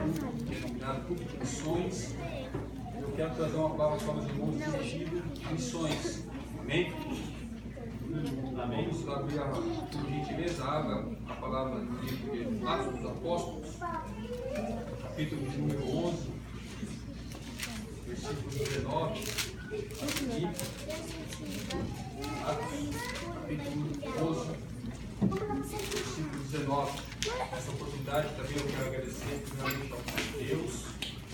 culto, denominado culto de missões. Eu quero trazer uma palavra para os irmãos dirigido a missões. Amém? Amém. Vamos abrir por gentileza a palavra do livro de Atos dos Apóstolos, capítulo de número 11, versículo 19. Atos, capítulo 11, versículo 19. Essa oportunidade também eu quero agradecer primeiramente ao Deus,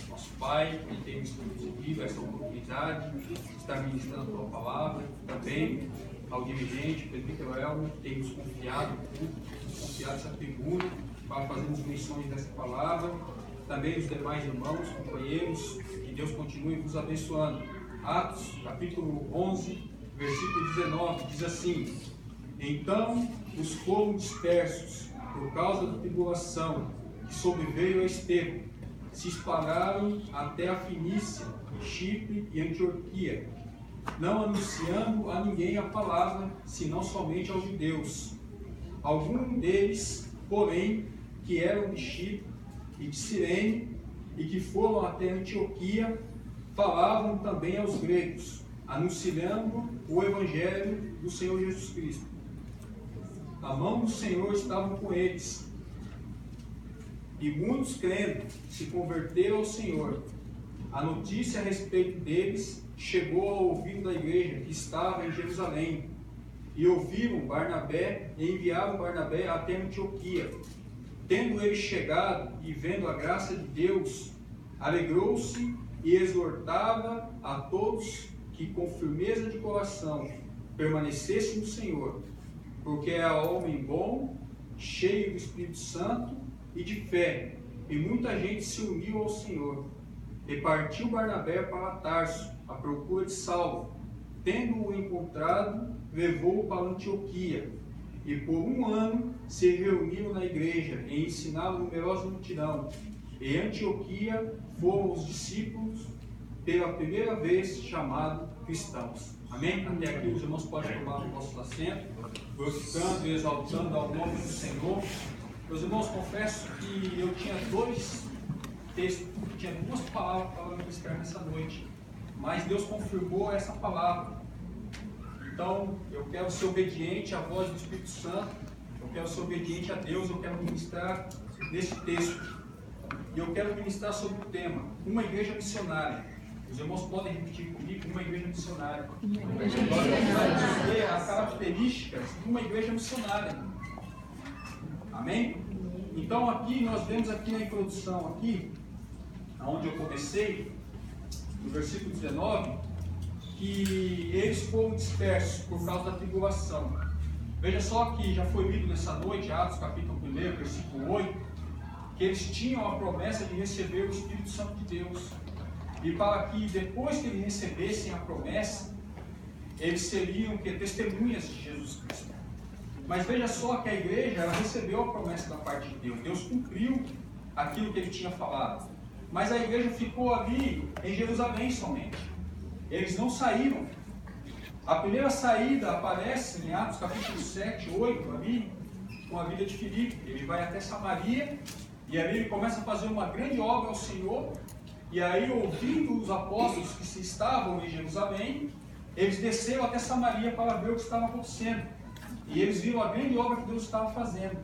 nosso Pai, que tem nos concedido essa oportunidade de estar ministrando a tua palavra, também ao dirigente, Pedro Elmo, que tem nos confiado essa tribuna para fazermos menções dessa palavra, também os demais irmãos, companheiros, que Deus continue nos abençoando. Atos, capítulo 11, versículo 19, diz assim: Então os foram dispersos por causa da tribulação que sobreveio a Estevão, se espalharam até a Fenícia, Chipre e Antioquia, não anunciando a ninguém a palavra, senão somente aos judeus. Alguns deles, porém, que eram de Chipre e de Cirene, e que foram até Antioquia, falavam também aos gregos, anunciando o Evangelho do Senhor Jesus Cristo. A mão do Senhor estava com eles, e muitos crendo se converteram ao Senhor. A notícia a respeito deles chegou ao ouvido da igreja que estava em Jerusalém, e ouviram Barnabé e enviaram Barnabé até Antioquia. Tendo ele chegado e vendo a graça de Deus, alegrou-se e exortava a todos que com firmeza de coração permanecessem no Senhor, porque era homem bom, cheio do Espírito Santo e de fé, e muita gente se uniu ao Senhor. E partiu Barnabé para Tarso, à procura de Saulo. Tendo-o encontrado, levou-o para Antioquia. E por um ano se reuniram na igreja e ensinaram numerosa multidão. Em Antioquia foram os discípulos pela primeira vez chamados cristãos. Amém? Até aqui os irmãos podem tomar o vosso assento, glorificando e exaltando ao nome do Senhor. Meus irmãos, confesso que eu tinha dois textos, tinha duas palavras para ministrar nessa noite, mas Deus confirmou essa palavra. Então, eu quero ser obediente à voz do Espírito Santo, eu quero ser obediente a Deus, eu quero ministrar nesse texto. E eu quero ministrar sobre o tema, uma igreja missionária. Os irmãos podem repetir comigo, uma igreja missionária. Nós vamos ver as características de uma igreja missionária. Amém? Então aqui, nós vemos aqui na introdução, aqui, onde eu comecei, no versículo 19, que eles foram dispersos por causa da tribulação. Veja só que já foi lido nessa noite, Atos capítulo 1, versículo 8, que eles tinham a promessa de receber o Espírito Santo de Deus. E para que depois que eles recebessem a promessa, eles seriam testemunhas de Jesus Cristo. Mas veja só que a igreja ela recebeu a promessa da parte de Deus. Deus cumpriu aquilo que ele tinha falado. Mas a igreja ficou ali em Jerusalém somente. Eles não saíram. A primeira saída aparece em Atos capítulo 7, 8, ali, com a vida de Filipe. Ele vai até Samaria e ali ele começa a fazer uma grande obra ao Senhor. E aí, ouvindo os apóstolos que se estavam em Jerusalém, eles desceram até Samaria para ver o que estava acontecendo. E eles viram a grande obra que Deus estava fazendo.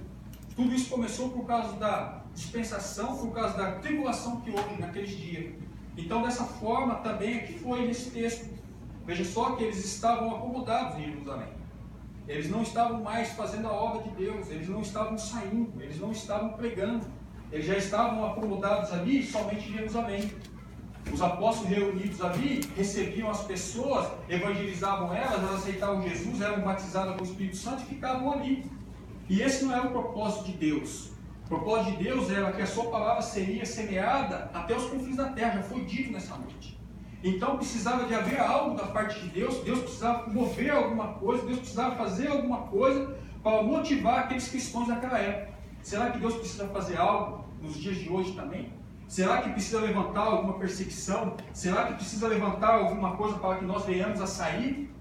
Tudo isso começou por causa da dispensação, por causa da tribulação que houve naqueles dias. Então, dessa forma, também aqui foi nesse texto. Veja só que eles estavam acomodados em Jerusalém. Eles não estavam mais fazendo a obra de Deus, eles não estavam saindo, eles não estavam pregando. Eles já estavam acomodados ali somente em Jerusalém. Os apóstolos reunidos ali recebiam as pessoas, evangelizavam elas aceitavam Jesus, eram batizadas com o Espírito Santo e ficavam ali. E esse não era o propósito de Deus. O propósito de Deus era que a sua palavra seria semeada até os confins da terra, já foi dito nessa noite. Então precisava de haver algo da parte de Deus, Deus precisava mover alguma coisa, Deus precisava fazer alguma coisa para motivar aqueles cristãos daquela época. Será que Deus precisa fazer algo nos dias de hoje também? Será que precisa levantar alguma perseguição? Será que precisa levantar alguma coisa para que nós venhamos a sair?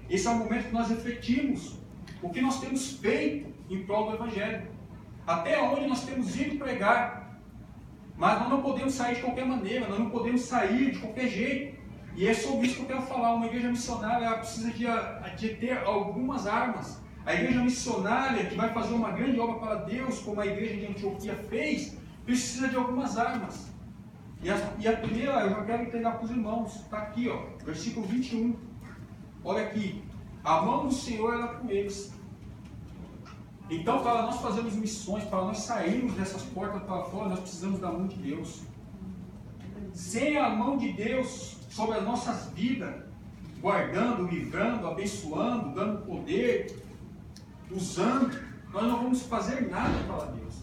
Esse é o momento que nós refletimos o que nós temos feito em prol do Evangelho. Até onde nós temos ido pregar. Mas nós não podemos sair de qualquer maneira, nós não podemos sair de qualquer jeito. E é sobre isso que eu quero falar. Uma igreja missionária, ela precisa de ter algumas armas. A igreja missionária, que vai fazer uma grande obra para Deus, como a igreja de Antioquia fez, precisa de algumas armas. E a primeira, eu já quero entregar para os irmãos. Está aqui, ó, versículo 21. Olha aqui. A mão do Senhor era com eles. Então, para nós fazermos missões, para nós sairmos dessas portas para fora, nós precisamos da mão de Deus. Sem a mão de Deus sobre as nossas vidas, guardando, livrando, abençoando, dando poder, usando, nós não vamos fazer nada para Deus.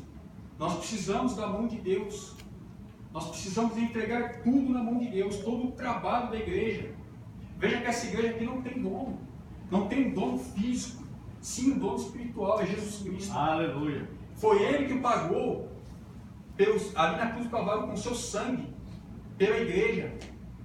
Nós precisamos da mão de Deus. Nós precisamos entregar tudo na mão de Deus, todo o trabalho da igreja. Veja que essa igreja aqui não tem dono. Não tem um dono físico. Sim, um dono espiritual, é Jesus Cristo. Aleluia. Foi Ele que pagou ali na cruz do Calvário com o seu sangue pela igreja.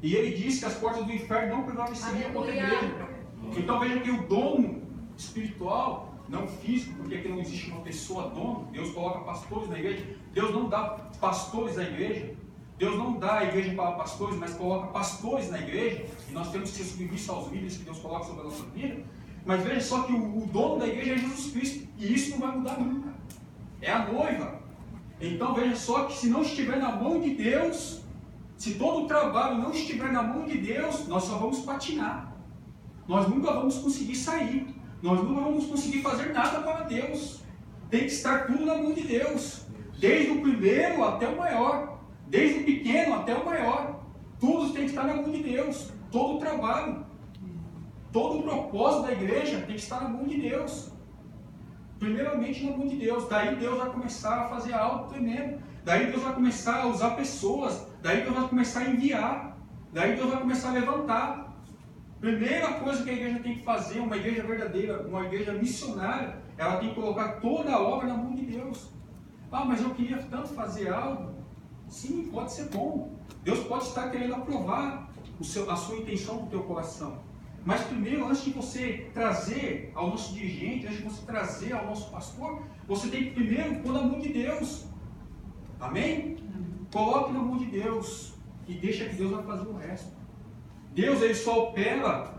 E Ele disse que as portas do inferno não prevaleceriam contra a igreja. Então veja que o dono espiritual, não físico, porque aqui não existe uma pessoa dono. Deus coloca pastores na igreja. Deus não dá pastores à igreja. Deus não dá a igreja para pastores, mas coloca pastores na igreja. E nós temos que ser submissos aos líderes que Deus coloca sobre a nossa vida. Mas veja só que o dono da igreja é Jesus Cristo. E isso não vai mudar nunca. É a noiva. Então veja só que se não estiver na mão de Deus, se todo o trabalho não estiver na mão de Deus, nós só vamos patinar. Nós nunca vamos conseguir sair. Nós nunca vamos conseguir fazer nada para Deus. Tem que estar tudo na mão de Deus. Desde o primeiro até o maior. Desde o pequeno até o maior. Tudo tem que estar na mão de Deus. Todo o trabalho. Todo o propósito da igreja tem que estar na mão de Deus. Primeiramente na mão de Deus. Daí Deus vai começar a fazer algo tremendo. Daí Deus vai começar a usar pessoas. Daí Deus vai começar a enviar. Daí Deus vai começar a levantar. Primeira coisa que a igreja tem que fazer, uma igreja verdadeira, uma igreja missionária, ela tem que colocar toda a obra na mão de Deus. Ah, mas eu queria tanto fazer algo. Sim, pode ser bom. Deus pode estar querendo aprovar a sua intenção do teu coração. Mas primeiro, antes de você trazer ao nosso dirigente, antes de você trazer ao nosso pastor, você tem que primeiro pôr na mão de Deus. Amém? Coloque na mão de Deus e deixa que Deus vai fazer o resto. Deus, Ele só opera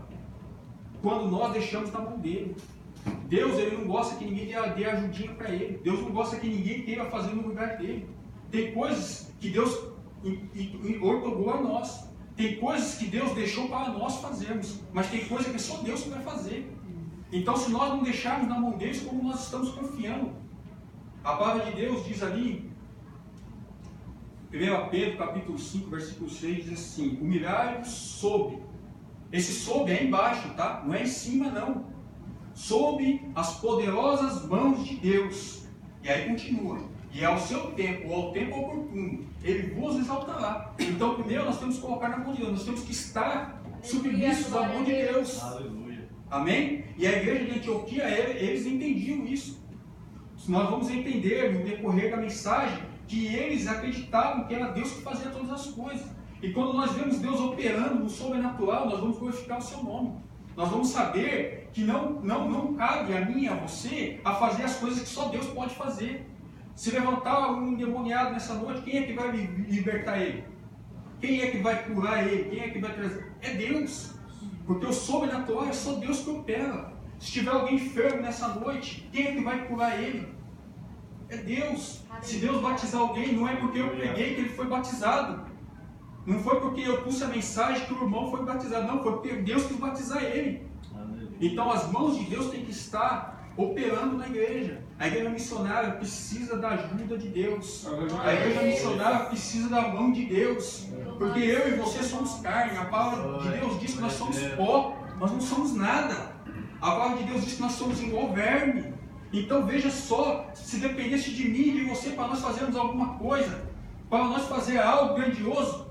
quando nós deixamos na mão dEle. Deus, Ele não gosta que ninguém dê ajudinha para Ele. Deus não gosta que ninguém queira fazer no lugar dEle. Tem coisas que Deus ortogou a nós. Tem coisas que Deus deixou para nós fazermos. Mas tem coisas que só Deus que vai fazer. Então, se nós não deixarmos na mão deles, como nós estamos confiando? A palavra de Deus diz ali, 1 Pedro capítulo 5, versículo 6, diz assim: humilhai-vos sob. Esse sob é embaixo, tá? Não é em cima, não. Sob as poderosas mãos de Deus. E aí continua. E ao seu tempo, ou ao tempo oportuno, Ele vos exaltará. Então, primeiro nós temos que colocar na mão de Deus. Nós temos que estar submissos à mão de Deus. Aleluia. Amém? E a igreja de Antioquia, eles entendiam isso. Nós vamos entender no decorrer da mensagem que eles acreditavam que era Deus que fazia todas as coisas. E quando nós vemos Deus operando no sobrenatural, nós vamos glorificar o seu nome. Nós vamos saber que não cabe a mim e a você a fazer as coisas que só Deus pode fazer. Se levantar um endemoniado nessa noite, quem é que vai libertar ele? Quem é que vai curar ele? Quem é que vai trazer? É Deus. Porque o sobrenatural é só Deus que opera. Se tiver alguém enfermo nessa noite, quem é que vai curar ele? É Deus. Se Deus batizar alguém, não é porque eu preguei que ele foi batizado. Não foi porque eu pus a mensagem que o irmão foi batizado. Não, foi porque Deus quis batizar ele. Então as mãos de Deus têm que estar operando na igreja. A igreja missionária precisa da ajuda de Deus. A igreja missionária precisa da mão de Deus. Porque eu e você somos carne. A palavra de Deus diz que nós somos pó. Nós não somos nada. A palavra de Deus diz que nós somos igual verme. Então veja só, se dependesse de mim e de você para nós fazermos alguma coisa, para nós fazer algo grandioso,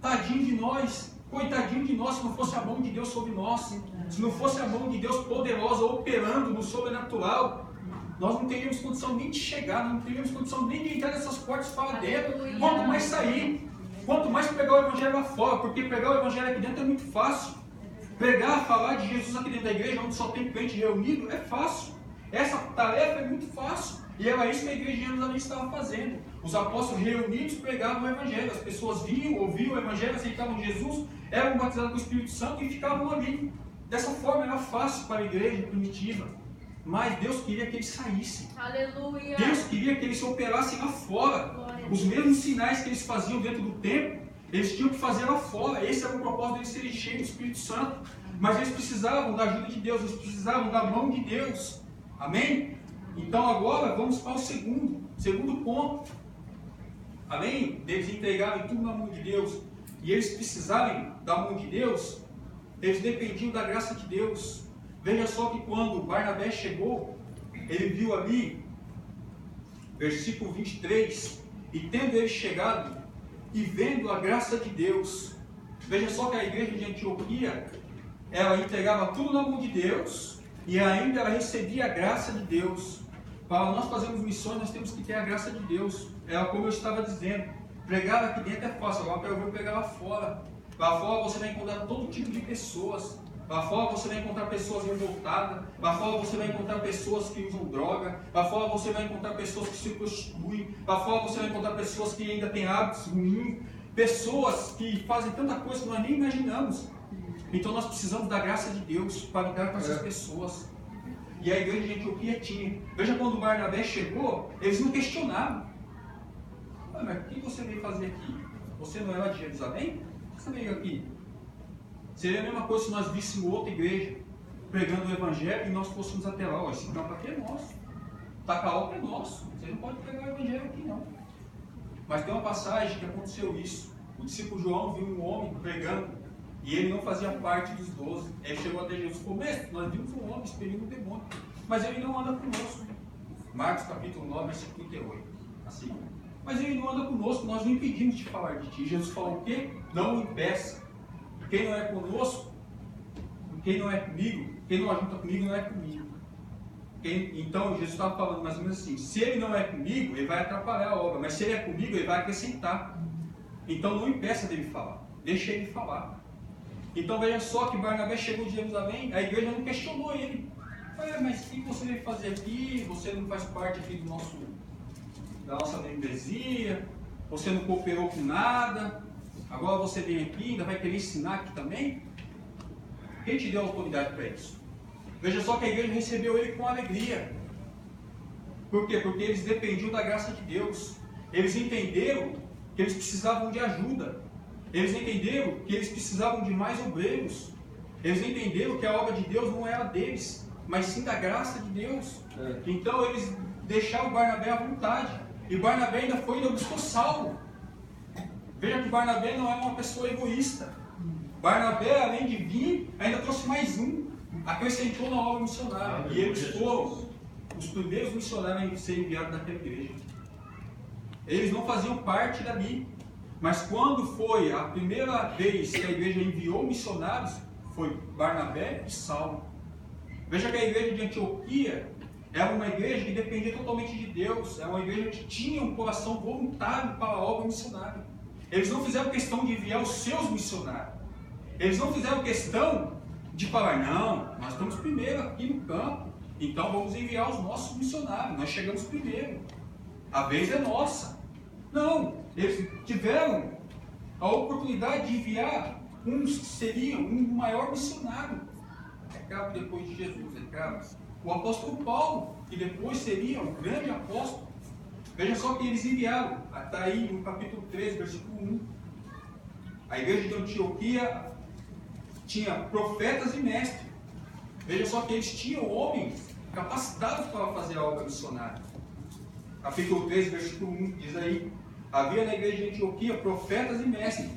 tadinho de nós, coitadinho de nós, se não fosse a mão de Deus sobre nós, se não fosse a mão de Deus poderosa operando no sobrenatural, nós não teríamos condição nem de chegar, não teríamos condição nem de entrar nessas portas para dentro, quanto mais sair, quanto mais pegar o evangelho lá fora, porque pegar o evangelho aqui dentro é muito fácil. Pregar, falar de Jesus aqui dentro da igreja, onde só tem crente reunido, é fácil. Essa tarefa é muito fácil. E era isso que a igreja de Jerusalém estava fazendo. Os apóstolos reunidos pregavam o Evangelho. As pessoas viam, ouviam o Evangelho, aceitavam Jesus, eram batizados com o Espírito Santo e ficavam ali. Dessa forma era fácil para a igreja primitiva. Mas Deus queria que eles saíssem. Aleluia. Deus queria que eles se operassem lá fora. Os mesmos sinais que eles faziam dentro do templo, eles tinham que fazer lá fora. Esse era o propósito deles serem cheios do Espírito Santo. Mas eles precisavam da ajuda de Deus, eles precisavam da mão de Deus. Amém? Então agora vamos para o segundo ponto. Além deles entregarem tudo na mão de Deus e eles precisarem da mão de Deus, eles dependiam da graça de Deus. Veja só que quando Barnabé chegou, ele viu ali, versículo 23, e tendo ele chegado e vendo a graça de Deus, veja só que a igreja de Antioquia, ela entregava tudo na mão de Deus e ainda ela recebia a graça de Deus. Para nós fazermos missões, nós temos que ter a graça de Deus. É como eu estava dizendo, pregar aqui dentro é fácil, agora eu vou pregar lá fora. Lá fora você vai encontrar todo tipo de pessoas. Lá fora você vai encontrar pessoas revoltadas. Lá fora você vai encontrar pessoas que usam droga. Lá fora você vai encontrar pessoas que se prostituem. Lá fora você vai encontrar pessoas que ainda têm hábitos ruins. Pessoas que fazem tanta coisa que nós nem imaginamos. Então nós precisamos da graça de Deus para lidar com essas pessoas. E a igreja de Antioquia tinha. Veja, quando Barnabé chegou, eles não questionavam. Mas o que você veio fazer aqui? Você não é lá de Jerusalém? Por que você veio aqui? Seria a mesma coisa se nós víssemos outra igreja pregando o Evangelho e nós fôssemos até lá. Esse campo aqui é nosso. Tacaoca é nosso. Você não pode pregar o Evangelho aqui não. Mas tem uma passagem que aconteceu isso. O discípulo João viu um homem pregando e ele não fazia parte dos 12. Ele chegou até Jesus e falou: mestre, nós vimos um homem expelindo um demônio, mas ele não anda conosco. Marcos capítulo 9, versículo 38. Assim. Mas ele não anda conosco, nós não impedimos de falar de ti. Jesus falou o quê? Não o impeça. Quem não é conosco, quem não é comigo, quem não ajunta comigo não é comigo. Então Jesus estava falando mais ou menos assim: se ele não é comigo, ele vai atrapalhar a obra, mas se ele é comigo, ele vai acrescentar. Então não impeça dele falar, deixa ele falar. Então veja só que Barnabé chegou de Jerusalém, a igreja não questionou ele. Mas o que você veio fazer aqui? Você não faz parte aqui da nossa membresia, você não cooperou com nada, agora você vem aqui, ainda vai querer ensinar aqui também? Quem te deu autoridade para isso? Veja só que a igreja recebeu ele com alegria. Por quê? Porque eles dependiam da graça de Deus. Eles entenderam que eles precisavam de ajuda. Eles entenderam que eles precisavam de mais obreiros. Eles entenderam que a obra de Deus não era deles, mas sim da graça de Deus. Então eles deixaram Barnabé à vontade. E Barnabé ainda foi e buscou Saulo. Veja que Barnabé não é uma pessoa egoísta. Barnabé, além de vir, ainda trouxe mais um. Acrescentou na obra missionária. E eles foram os primeiros missionários a ser enviados daquela igreja. Eles não faziam parte dali. Mas quando foi a primeira vez que a igreja enviou missionários, foi Barnabé e Saulo. Veja que a igreja de Antioquia era uma igreja que dependia totalmente de Deus. Era uma igreja que tinha um coração voluntário para a obra missionária. Eles não fizeram questão de enviar os seus missionários. Eles não fizeram questão de falar: não, nós estamos primeiro aqui no campo, então vamos enviar os nossos missionários. Nós chegamos primeiro. A vez é nossa. Não, eles tiveram a oportunidade de enviar uns que seriam um maior missionário. É claro, depois de Jesus, é claro. O apóstolo Paulo, que depois seria um grande apóstolo. Veja só que eles enviaram, está aí no capítulo 13, versículo 1. A igreja de Antioquia tinha profetas e mestres. Veja só que eles tinham homens capacitados para fazer a obra missionária. Capítulo 13, versículo 1, diz aí: havia na igreja de Antioquia profetas e mestres.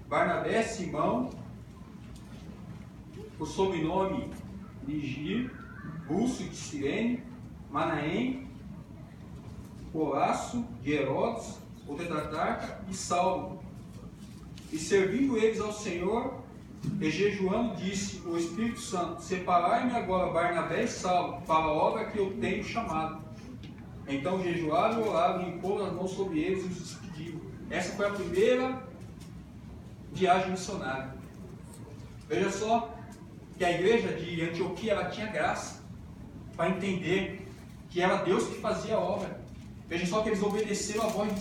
Barnabé, Simão, o sobrenome Nigir, Búcio de Cirene, Manaém, Coraço de Herodes, o tetrarca, e Saulo. E servindo eles ao Senhor, e jejuando, disse o Espírito Santo: separai-me agora Barnabé e Saulo para a obra que eu tenho chamado. Então jejuaram, oraram e imporam as mãos sobre eles e os despediram. Essa foi a primeira viagem missionária. Veja só que a igreja de Antioquia ela tinha graça para entender que era Deus que fazia a obra. Veja só que eles obedeceram a voz do